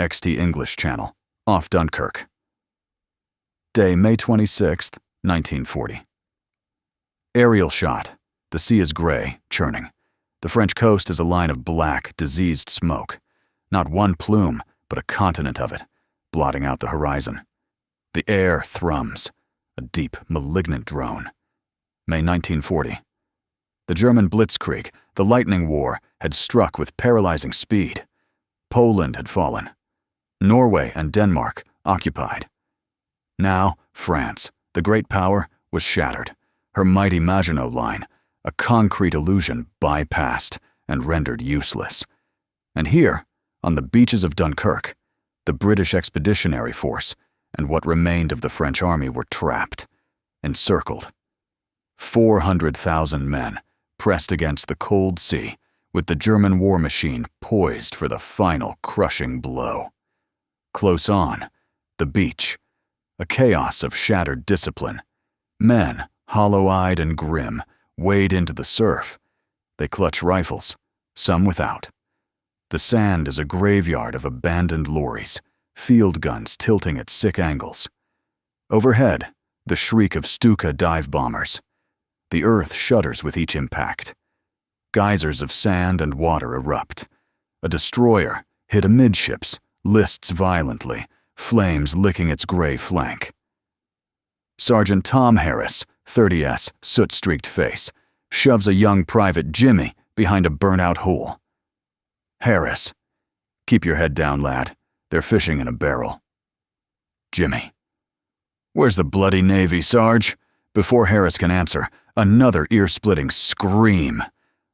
XT English Channel, off Dunkirk. Day, May 26, 1940. Aerial shot. The sea is gray, churning. The French coast is a line of black, diseased smoke. Not one plume, but a continent of it, blotting out the horizon. The air thrums, a deep, malignant drone. May 1940. The German blitzkrieg, the lightning war, had struck with paralyzing speed. Poland had fallen. Norway and Denmark occupied. Now, France, the great power, was shattered. Her mighty Maginot Line, a concrete illusion, bypassed and rendered useless. And here, on the beaches of Dunkirk, the British Expeditionary Force and what remained of the French army were trapped, encircled. 400,000 men pressed against the cold sea, with the German war machine poised for the final crushing blow. Close on, the beach, a chaos of shattered discipline. Men, hollow-eyed and grim, wade into the surf. They clutch rifles, some without. The sand is a graveyard of abandoned lorries, field guns tilting at sick angles. Overhead, the shriek of Stuka dive bombers. The earth shudders with each impact. Geysers of sand and water erupt. A destroyer, hit amidships, lists violently, flames licking its gray flank. Sergeant Tom Harris, 30S, soot-streaked face, shoves a young private Jimmy behind a burnt-out hole. Harris, keep your head down, lad. They're fishing in a barrel. Jimmy, where's the bloody Navy, Sarge? Before Harris can answer, another ear-splitting scream.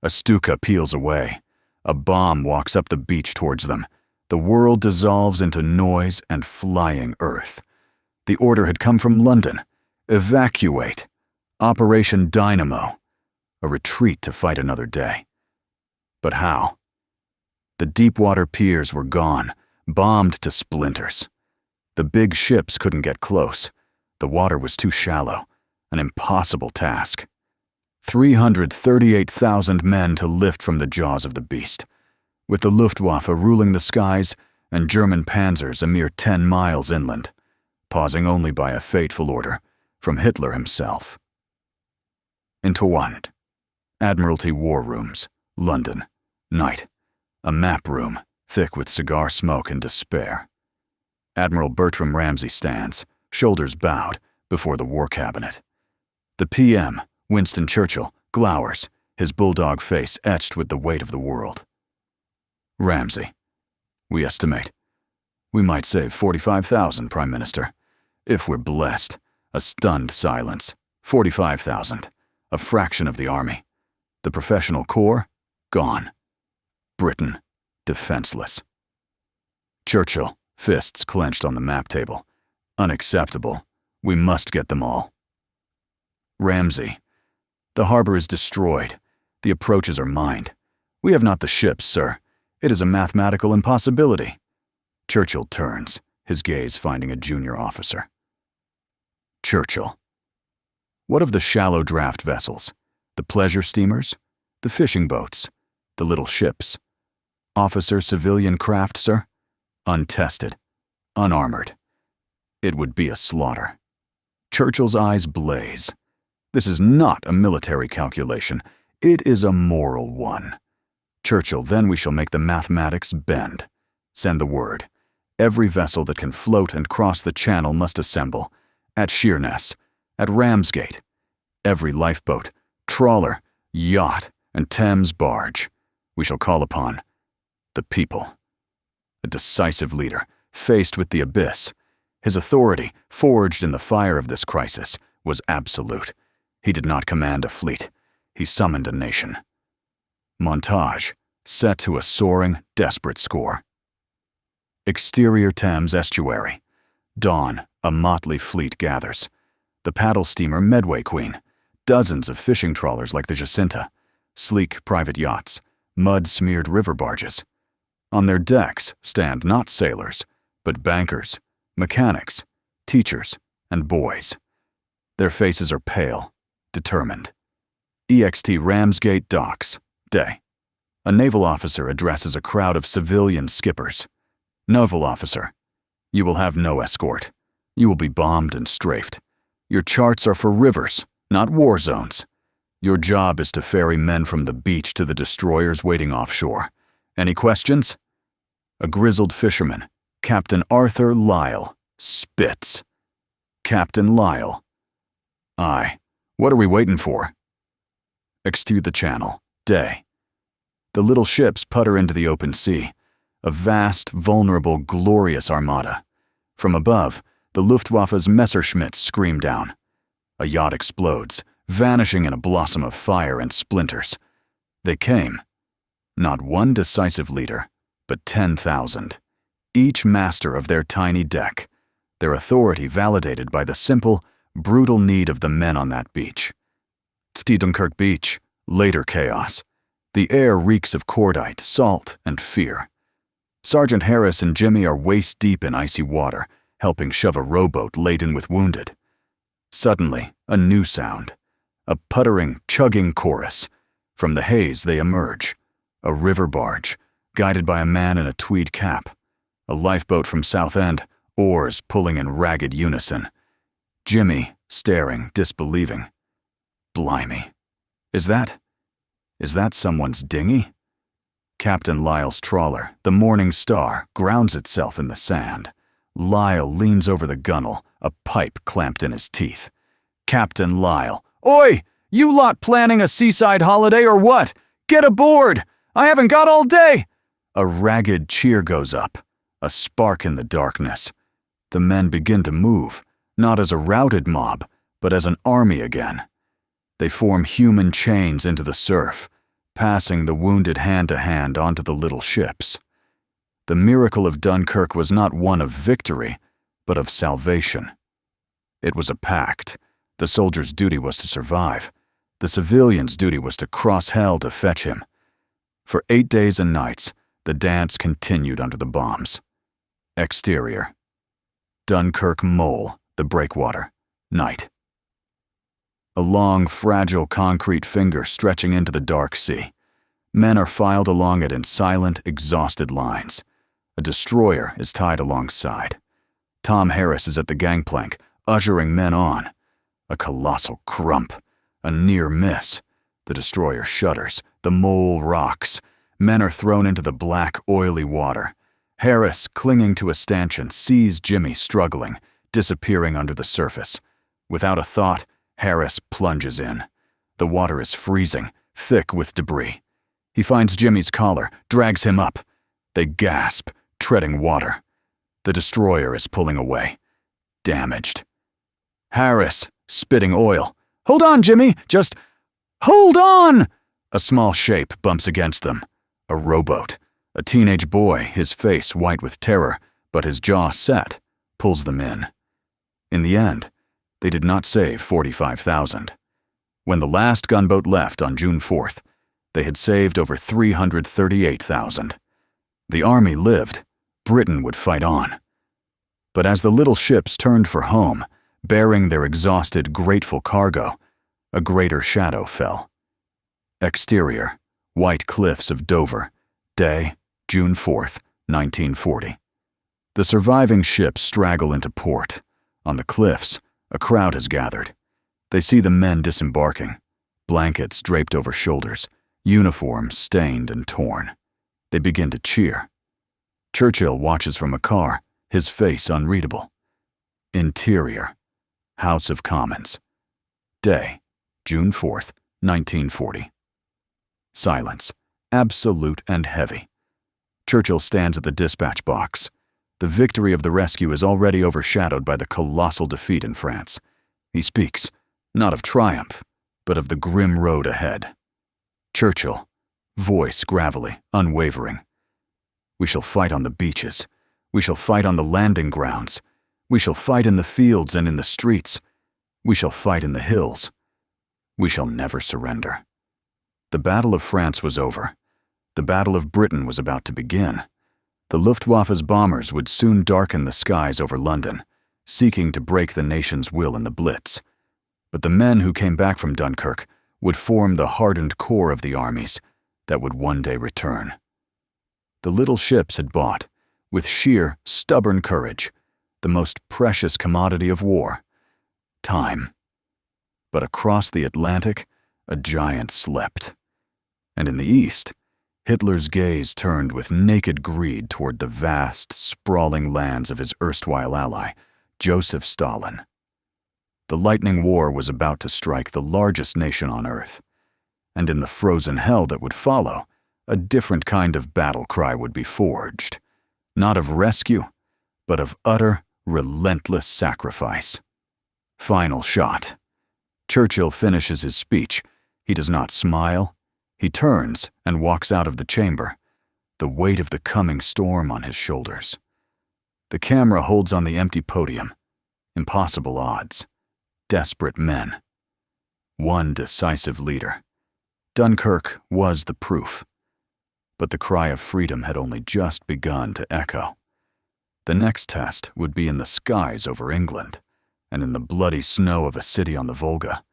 A Stuka peels away. A bomb walks up the beach towards them. The world dissolves into noise and flying earth. The order had come from London. Evacuate. Operation Dynamo. A retreat to fight another day. But how? The deep-water piers were gone, bombed to splinters. The big ships couldn't get close. The water was too shallow. An impossible task. 338,000 men to lift from the jaws of the beast, with the Luftwaffe ruling the skies and German panzers a mere 10 miles inland, pausing only by a fateful order from Hitler himself. Entwand. Admiralty War Rooms, London. Night. A map room, thick with cigar smoke and despair. Admiral Bertram Ramsay stands, shoulders bowed, before the War Cabinet. The PM, Winston Churchill, glowers, his bulldog face etched with the weight of the world. Ramsay. We estimate. We might save 45,000, Prime Minister. If we're blessed. A stunned silence. 45,000. A fraction of the army. The professional corps, gone. Britain, defenseless. Churchill, fists clenched on the map table. Unacceptable. We must get them all. Ramsay. The harbor is destroyed. The approaches are mined. We have not the ships, sir. It is a mathematical impossibility. Churchill turns, his gaze finding a junior officer. Churchill. What of the shallow draft vessels? The pleasure steamers? The fishing boats? The little ships? Officer-civilian craft, sir? Untested. Unarmored. It would be a slaughter. Churchill's eyes blaze. This is not a military calculation. It is a moral one. Churchill, then we shall make the mathematics bend. Send the word. Every vessel that can float and cross the channel must assemble. At Sheerness. At Ramsgate. Every lifeboat, trawler, yacht, and Thames barge. We shall call upon the people. A decisive leader, faced with the abyss. His authority, forged in the fire of this crisis, was absolute. He did not command a fleet. He summoned a nation. Montage, set to a soaring, desperate score. Exterior Thames estuary. Dawn, a motley fleet gathers. The paddle steamer Medway Queen. Dozens of fishing trawlers like the Jacinta. Sleek private yachts. Mud-smeared river barges. On their decks stand not sailors, but bankers, mechanics, teachers, and boys. Their faces are pale, determined. EXT Ramsgate docks, day. A naval officer addresses a crowd of civilian skippers. Naval officer. You will have no escort. You will be bombed and strafed. Your charts are for rivers, not war zones. Your job is to ferry men from the beach to the destroyers waiting offshore. Any questions? A grizzled fisherman, Captain Arthur Lyle, spits. Captain Lyle. Aye. What are we waiting for? Exterior the channel. Day. The little ships putter into the open sea, a vast, vulnerable, glorious armada. From above, the Luftwaffe's Messerschmitts scream down. A yacht explodes, vanishing in a blossom of fire and splinters. They came. Not one decisive leader, but 10,000. Each master of their tiny deck, their authority validated by the simple, brutal need of the men on that beach. Dunkirk Beach, later chaos. The air reeks of cordite, salt, and fear. Sergeant Harris and Jimmy are waist-deep in icy water, helping shove a rowboat laden with wounded. Suddenly, a new sound. A puttering, chugging chorus. From the haze they emerge. A river barge, guided by a man in a tweed cap. A lifeboat from Southend, oars pulling in ragged unison. Jimmy, staring, disbelieving. Blimey. Is that someone's dinghy? Captain Lyle's trawler, the Morning Star, grounds itself in the sand. Lyle leans over the gunwale, a pipe clamped in his teeth. Captain Lyle. Oi! You lot planning a seaside holiday or what? Get aboard! I haven't got all day! A ragged cheer goes up, a spark in the darkness. The men begin to move, not as a routed mob, but as an army again. They form human chains into the surf, passing the wounded hand to hand onto the little ships. The miracle of Dunkirk was not one of victory, but of salvation. It was a pact. The soldier's duty was to survive. The civilian's duty was to cross hell to fetch him. For 8 days and nights, the dance continued under the bombs. Exterior. Dunkirk Mole, the breakwater. Night. A long, fragile concrete finger stretching into the dark sea. Men are filed along it in silent, exhausted lines. A destroyer is tied alongside. Tom Harris is at the gangplank, ushering men on. A colossal crump. A near miss. The destroyer shudders. The mole rocks. Men are thrown into the black, oily water. Harris, clinging to a stanchion, sees Jimmy struggling, disappearing under the surface. Without a thought, Harris plunges in. The water is freezing, thick with debris. He finds Jimmy's collar, drags him up. They gasp, treading water. The destroyer is pulling away. Damaged. Harris, spitting oil. Hold on, Jimmy, just hold on! A small shape bumps against them. A rowboat. A teenage boy, his face white with terror, but his jaw set, pulls them in. In the end, they did not save 45,000. When the last gunboat left on June 4th, they had saved over 338,000. The army lived. Britain would fight on. But as the little ships turned for home, bearing their exhausted, grateful cargo, a greater shadow fell. Exterior, white cliffs of Dover. Day, June 4th, 1940. The surviving ships straggle into port. On the cliffs, a crowd has gathered. They see the men disembarking, blankets draped over shoulders, uniforms stained and torn. They begin to cheer. Churchill watches from a car, his face unreadable. Interior, House of Commons. Day, June 4th, 1940. Silence, absolute and heavy. Churchill stands at the dispatch box. The victory of the rescue is already overshadowed by the colossal defeat in France. He speaks, not of triumph, but of the grim road ahead. Churchill, voice gravelly, unwavering. We shall fight on the beaches. We shall fight on the landing grounds. We shall fight in the fields and in the streets. We shall fight in the hills. We shall never surrender. The Battle of France was over. The Battle of Britain was about to begin. The Luftwaffe's bombers would soon darken the skies over London, seeking to break the nation's will in the Blitz. But the men who came back from Dunkirk would form the hardened core of the armies that would one day return. The little ships had bought, with sheer, stubborn courage, the most precious commodity of war, time. But across the Atlantic, a giant slept. And in the east, Hitler's gaze turned with naked greed toward the vast, sprawling lands of his erstwhile ally, Joseph Stalin. The lightning war was about to strike the largest nation on Earth, and in the frozen hell that would follow, a different kind of battle cry would be forged, not of rescue, but of utter, relentless sacrifice. Final shot. Churchill finishes his speech. He does not smile. He turns and walks out of the chamber, the weight of the coming storm on his shoulders. The camera holds on the empty podium. Impossible odds. Desperate men. One decisive leader. Dunkirk was the proof. But the cry of freedom had only just begun to echo. The next test would be in the skies over England, and in the bloody snow of a city on the Volga.